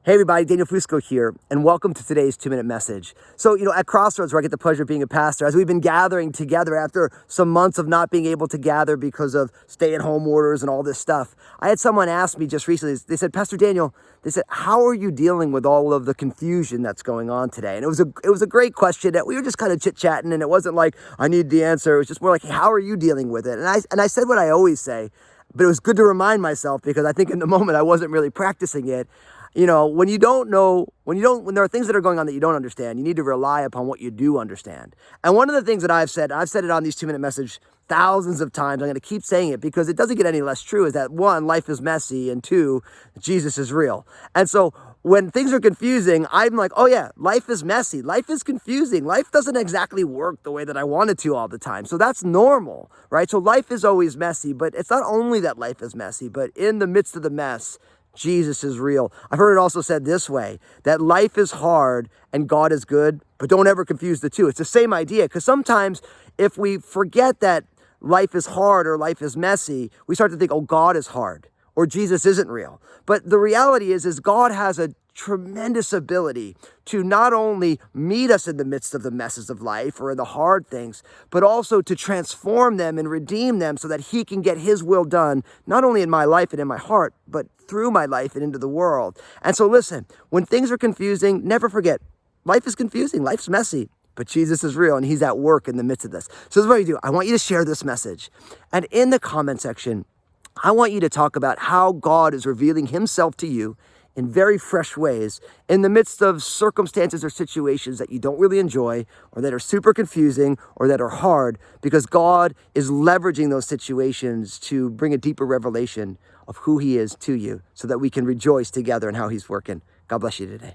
Hey everybody, Daniel Fusco here, and welcome to today's 2-minute message. So, at Crossroads, where I get the pleasure of being a pastor, as we've been gathering together after some months of not being able to gather because of stay-at-home orders and all this stuff, I had someone ask me just recently, they said, Pastor Daniel, they said, how are you dealing with all of the confusion that's going on today? And it was a great question that we were just kind of chit-chatting, and it wasn't like, I need the answer. It was just more like, hey, how are you dealing with it? And I said what I always say, but it was good to remind myself because I think in the moment I wasn't really practicing it. When there are things that are going on that you don't understand, you need to rely upon what you do understand. And one of the things that I've said it on these 2-minute message thousands of times, I'm going to keep saying it because it doesn't get any less true, is that one, life is messy, and two, Jesus is real. And so when things are confusing, I'm like, oh yeah, life is messy. Life is confusing. Life doesn't exactly work the way that I want it to all the time. So that's normal, right? So life is always messy, but it's not only that life is messy, but in the midst of the mess, Jesus is real. I've heard it also said this way, that life is hard and God is good, but don't ever confuse the two. It's the same idea, because sometimes if we forget that life is hard or life is messy, we start to think, oh, God is hard or Jesus isn't real. But the reality is God has a tremendous ability to not only meet us in the midst of the messes of life or in the hard things, but also to transform them and redeem them so that he can get his will done, not only in my life and in my heart, but through my life and into the world. And so listen, when things are confusing, never forget, life is confusing, life's messy, but Jesus is real and he's at work in the midst of this. So this is what you do. I want you to share this message. And in the comment section, I want you to talk about how God is revealing himself to you in very fresh ways in the midst of circumstances or situations that you don't really enjoy or that are super confusing or that are hard, because God is leveraging those situations to bring a deeper revelation of who he is to you so that we can rejoice together in how he's working. God bless you today.